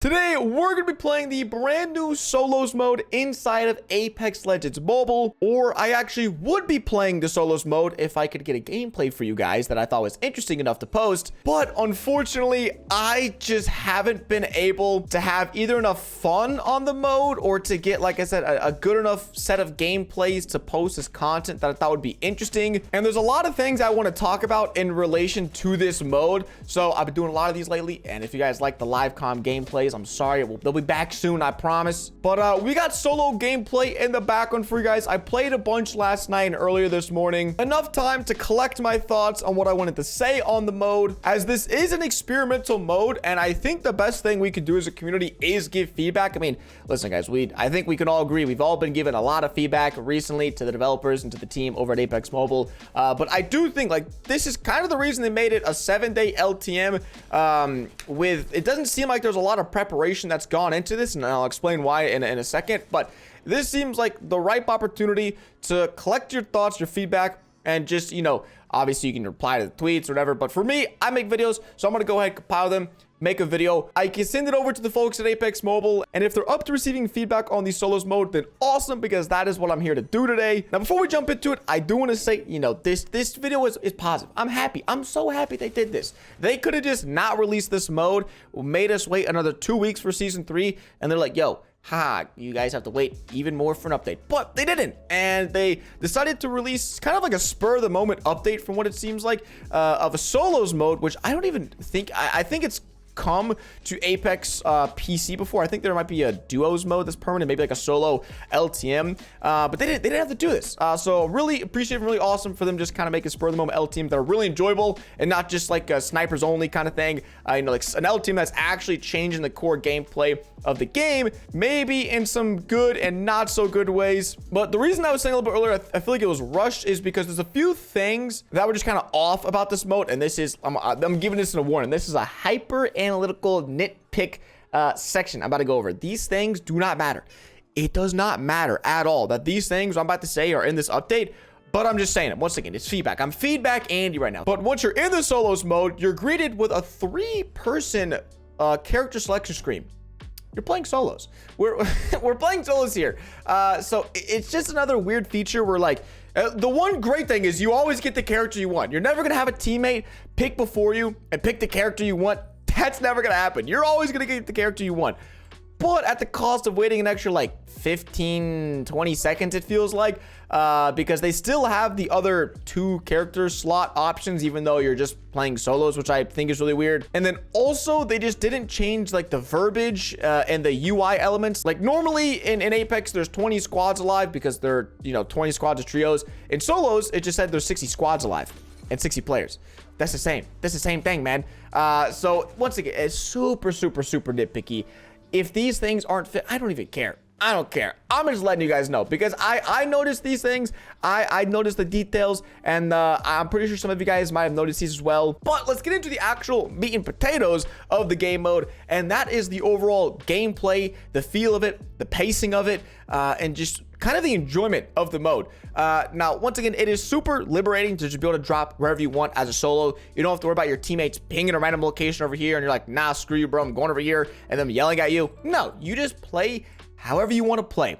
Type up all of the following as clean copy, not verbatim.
Today, we're going to be playing the brand new solos mode inside of Apex Legends Mobile, or I actually would be playing the solos mode if I could get a gameplay for you guys that I thought was interesting enough to post. But unfortunately, I just haven't been able to have either enough fun on the mode or to get, like I said, a good enough set of gameplays to post as content that I thought would be interesting. And there's a lot of things I want to talk about in relation to this mode. So I've been doing a lot of these lately. And if you guys like the live comm gameplays, I'm sorry, they'll be back soon, I promise. But we got solo gameplay in the background for you guys. I played a bunch last night and earlier this morning. Enough time to collect my thoughts on what I wanted to say on the mode, as this is an experimental mode, and I think the best thing we can do as a community is give feedback. I mean, listen, guys, I think we can all agree we've all been given a lot of feedback recently to the developers and to the team over at Apex Mobile. But I do think, like, this is kind of the reason they made it a 7-day LTM. It doesn't seem like there's a lot of preparation that's gone into this, and I'll explain why in a second. But this seems like the ripe opportunity to collect your thoughts, your feedback, and just, you know, obviously you can reply to the tweets or whatever. But for me, I make videos, so I'm gonna go ahead and compile them, make a video. I can send it over to the folks at Apex Mobile, and if they're up to receiving feedback on the solos mode, then awesome, because that is what I'm here to do today. Now, before we jump into it, I do want to say, you know, this video is positive. I'm happy. I'm so happy they did this. They could have just not released this mode, made us wait another 2 weeks for season 3, and they're like, yo, you guys have to wait even more for an update. But they didn't, and they decided to release kind of like a spur of the moment update, from what it seems like, of a solos mode, which I don't even think, I think it's come to Apex PC before. I think there might be a duos mode that's permanent, maybe like a solo LTM, but they didn't have to do this. So really appreciate, really awesome for them just kind of making spur of the moment LTM that are really enjoyable and not just like a snipers only kind of thing. You know, like an LTM that's actually changing the core gameplay of the game, maybe in some good and not so good ways. But the reason I was saying a little bit earlier, I feel like it was rushed, is because there's a few things that were just kind of off about this mode, and this is, I'm giving this in a warning. This is a hyper analytical nitpick section I'm about to go over. These things do not matter. It does not matter at all that these things I'm about to say are in this update, but I'm just saying it. Once again, it's feedback. I'm feedback Andy right now. But once you're in the solos mode, you're greeted with a 3-person character selection screen. You're playing solos. We're playing solos here. So it's just another weird feature where, like, the one great thing is you always get the character you want. You're never gonna have a teammate pick before you and pick the character you want. That's never gonna happen. You're always gonna get the character you want, but at the cost of waiting an extra like 15-20 seconds, it feels like, because they still have the other 2 character slot options, even though you're just playing solos, which I think is really weird. And then also, they just didn't change like the verbiage and the UI elements. Like normally in Apex, there's 20 squads alive because they're, you know, 20 squads of trios. In solos, it just said there's 60 squads alive and 60 players. That's the same. That's the same thing, man. So once again, it's super nitpicky. If these things aren't fit, I don't even care. I don't care. I'm just letting you guys know, because I noticed these things. I noticed the details, and I'm pretty sure some of you guys might have noticed these as well. But let's get into the actual meat and potatoes of the game mode, and that is the overall gameplay, the feel of it, the pacing of it, and just kind of the enjoyment of the mode. Now, once again, it is super liberating to just be able to drop wherever you want as a solo. You don't have to worry about your teammates pinging a random location over here, and you're like, nah, screw you, bro, I'm going over here, and them yelling at you. No, you just play however you want to play,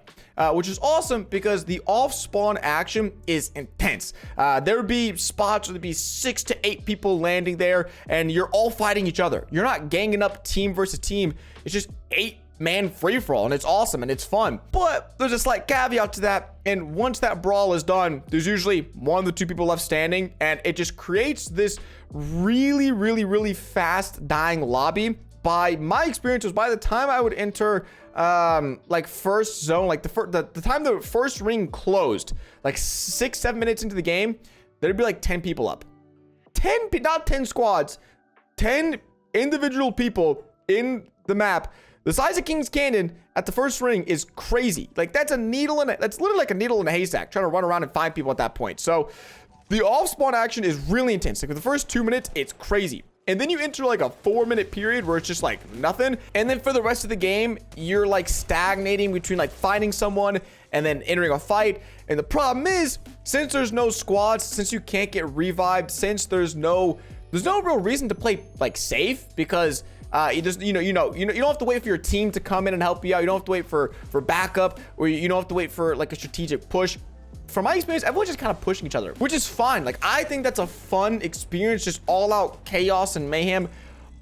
which is awesome, because the off-spawn action is intense. There would be spots where there'd be 6 to 8 people landing there, and you're all fighting each other. You're not ganging up team versus team. It's just 8-man free-for-all, and it's awesome and it's fun. But there's a slight caveat to that, and once that brawl is done, there's usually 1 to 2 people left standing, and it just creates this really fast dying lobby. By my experience, was by the time I would enter like first zone, like the time the first ring closed, like 6-7 minutes into the game, there'd be like 10 people up. Not 10 squads, 10 individual people in the map. The size of King's Canyon at the first ring is crazy. Like, that's that's literally like a needle in a haystack, trying to run around and find people at that point. So the off-spawn action is really intense. Like, for the first 2 minutes, it's crazy. And then you enter like a 4-minute period where it's just like nothing. And then for the rest of the game, you're like stagnating between like finding someone and then entering a fight. And the problem is, since there's no squads, since you can't get revived, since there's no real reason to play like safe, because You just, you don't have to wait for your team to come in and help you out. You don't have to wait for backup, or you don't have to wait for like a strategic push. From my experience, everyone's just kind of pushing each other, which is fine. Like, I think that's a fun experience, just all out chaos and mayhem.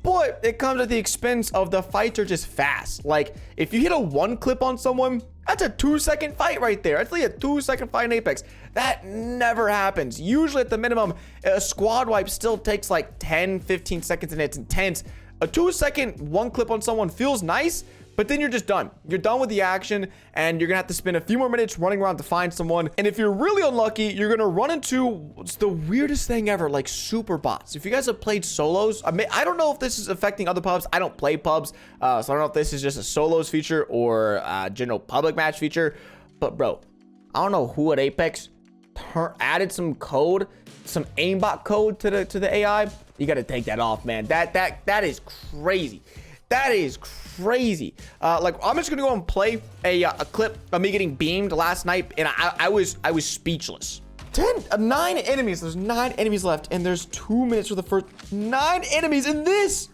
But it comes at the expense of the fights are just fast. Like, if you hit a 1 clip on someone, that's a 2-second fight right there. That's like a 2-second fight in Apex. That never happens. Usually at the minimum, a squad wipe still takes like 10-15 seconds, and it's intense. A 2-second 1 clip on someone feels nice, but then you're just done. You're done with the action, and you're gonna have to spend a few more minutes running around to find someone. And if you're really unlucky, you're gonna run into what's the weirdest thing ever, like super bots. If you guys have played solos, I don't know if this is affecting other pubs. I don't play pubs, so I don't know if this is just a solos feature or a general public match feature. But bro, I don't know who at Apex added some code, some aimbot code to the AI. You gotta take that off, man. That is crazy. That is crazy. Like, I'm just gonna go and play a clip of me getting beamed last night, and I was speechless. 9 enemies. There's 9 enemies left, and there's 2 minutes for the first 9 enemies in this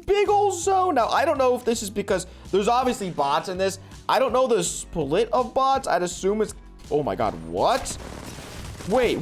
big old zone. Now, I don't know if this is because there's obviously bots in this. I don't know the split of bots. I'd assume it's. Oh my god, what? Wait.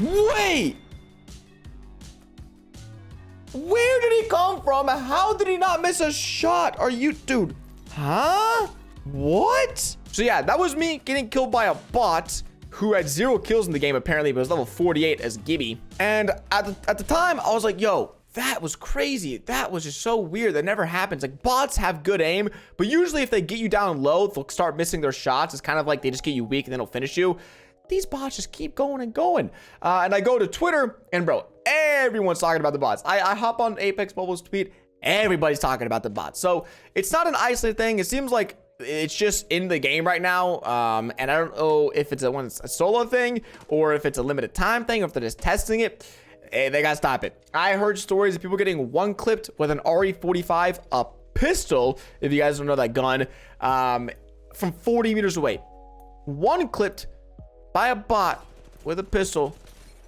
Where did he come from? How did he not miss a shot? Are you, dude? Huh? What? So yeah, that was me getting killed by a bot who had 0 kills in the game apparently, but was level 48 as Gibby. And at the time, I was like, yo, that was crazy. That was just so weird. That never happens. Like, bots have good aim, but usually if they get you down low, they'll start missing their shots. It's kind of like they just get you weak and then they'll finish you. These bots just keep going and going. And I go to Twitter, and bro, everyone's talking about the bots. I hop on Apex Mobile's tweet, everybody's talking about the bots. So it's not an isolated thing. It seems like it's just in the game right now. And I don't know if it's a solo thing, or if it's a limited time thing, or if they're just testing it. They gotta stop it. I heard stories of people getting 1 clipped with an RE45, a pistol, if you guys don't know that gun, from 40 meters away. 1 clipped by a bot with a pistol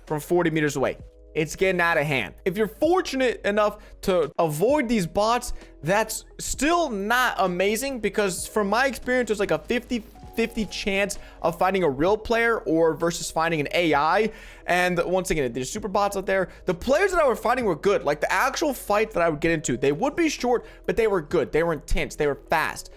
from 40 meters away. It's getting out of hand. If you're fortunate enough to avoid these bots, that's still not amazing, because from my experience, there's like a 50-50 chance of finding a real player or versus finding an AI. And once again, there's super bots out there. The players that I was finding were good. Like, the actual fight that I would get into, they would be short, but they were good. They were intense. They were fast.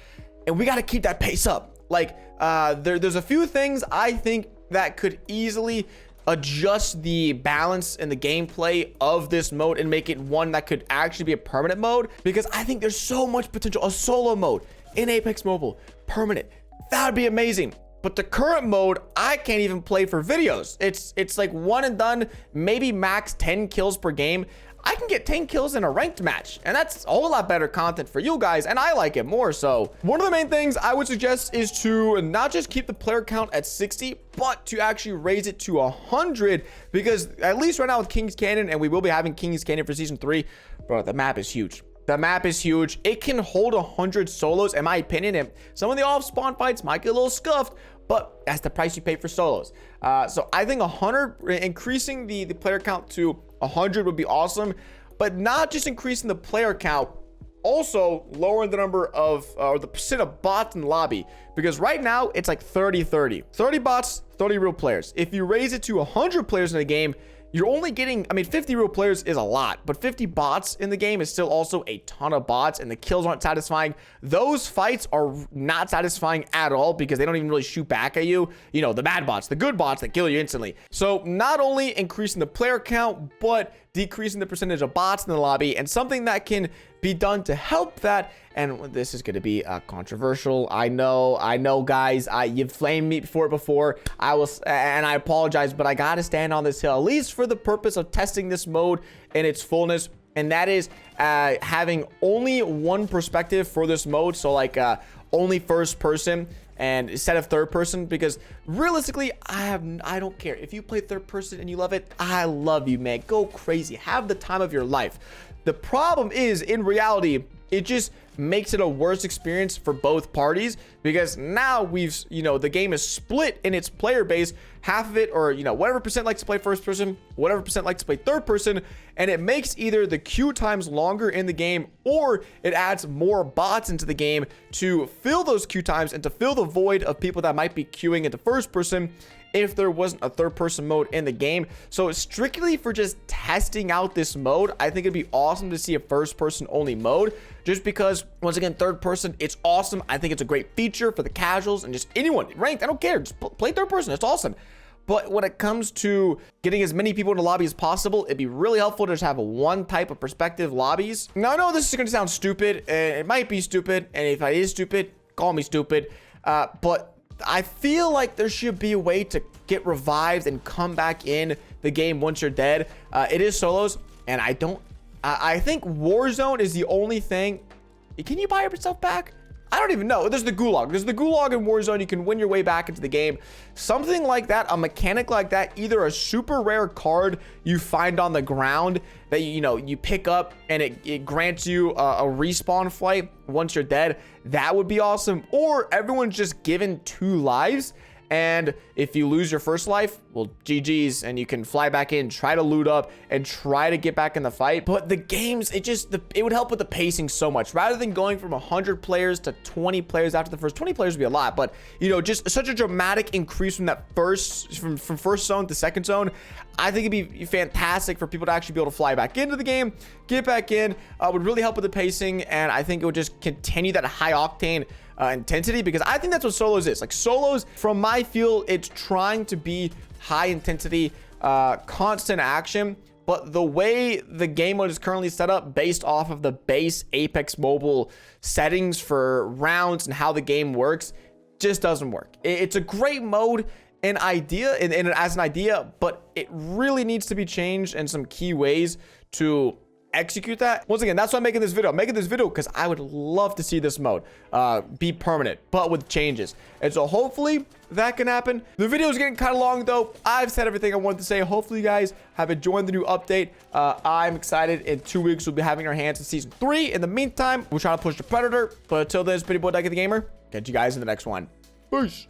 And we got to keep that pace up. Like, there's a few things I think that could easily adjust the balance and the gameplay of this mode and make it one that could actually be a permanent mode, because I think there's so much potential. A solo mode in Apex Mobile, permanent, that would be amazing. But the current mode, I can't even play for videos. It's like 1 and done, maybe max 10 kills per game. I can get 10 kills in a ranked match, and that's a whole lot better content for you guys, and I like it more. So one of the main things I would suggest is to not just keep the player count at 60, but to actually raise it to 100, because at least right now with King's Canyon, and we will be having King's Canyon for season 3, bro, the map is huge. The map is huge. It can hold 100 solos, in my opinion, and some of the off spawn fights might get a little scuffed, but that's the price you pay for solos. So I think 100, increasing the player count to 100 would be awesome, but not just increasing the player count, also lowering the number of or the percent of bots in the lobby, because right now it's like 30 bots, 30 real players. If you raise it to 100 players in the game, you're only getting, I mean, 50 real players is a lot, but 50 bots in the game is still also a ton of bots, and the kills aren't satisfying. Those fights are not satisfying at all, because they don't even really shoot back at you. You know, the bad bots, the good bots that kill you instantly. So not only increasing the player count, but decreasing the percentage of bots in the lobby, and something that can be done to help that. And this is going to be controversial. I know, guys. You've flamed me for it before. And I apologize, but I got to stand on this hill, at least for the purpose of testing this mode in its fullness. And that is having only one perspective for this mode. So like only first person and instead of third person, because realistically, I don't care if you play third person and you love it. I love you, man. Go crazy. Have the time of your life. The problem is, in reality, it just makes it a worse experience for both parties, because now the game is split in its player base, half of it, or whatever percent likes to play first person, whatever percent likes to play third person, and it makes either the queue times longer in the game, or it adds more bots into the game to fill those queue times and to fill the void of people that might be queuing into first person if there wasn't a third person mode in the game. So strictly for just testing out this mode, I think it'd be awesome to see a first person only mode, just because once again, third person, it's awesome. I think it's a great feature for the casuals and just anyone ranked. I don't care, just play third person. It's awesome. But when it comes to getting as many people in the lobby as possible, it'd be really helpful to just have one type of perspective lobbies. Now, I know this is going to sound stupid, and it might be stupid, and if it is stupid, call me stupid, but I feel like there should be a way to get revived and come back in the game once you're dead. It is solos, and I think Warzone is the only thing. Can you buy yourself back? I don't even know. There's the gulag. There's the gulag in Warzone. You can win your way back into the game. Something like that, a mechanic like that, either a super rare card you find on the ground that you pick up and it grants you a respawn flight once you're dead. That would be awesome. Or everyone's just given 2 lives. And if you lose your first life, well, GG's, and you can fly back in, try to loot up, and try to get back in the fight. But the games, it would help with the pacing so much. Rather than going from 100 players to 20 players after the first 20 players would be a lot. But, just such a dramatic increase from that from first zone to second zone. I think it'd be fantastic for people to actually be able to fly back into the game, get back in. Would really help with the pacing, and I think it would just continue that high octane intensity, because I think that's what solos is. Like, solos, from my feel, it's trying to be high intensity, constant action, but the way the game mode is currently set up, based off of the base Apex Mobile settings for rounds and how the game works, just doesn't work. It's a great mode and idea, and as an idea, but it really needs to be changed in some key ways to execute that. Once again, that's why I'm making this video. I'm making this video because I would love to see this mode be permanent, but with changes. And so hopefully that can happen. The video is getting kind of long though. I've said everything I wanted to say. Hopefully you guys have enjoyed the new update. I'm excited. In 2 weeks, we'll be having our hands in season 3. In the meantime, we're trying to push the Predator. But until then, it's Pretty Boy Ducky the Gamer. Catch you guys in the next one. Peace.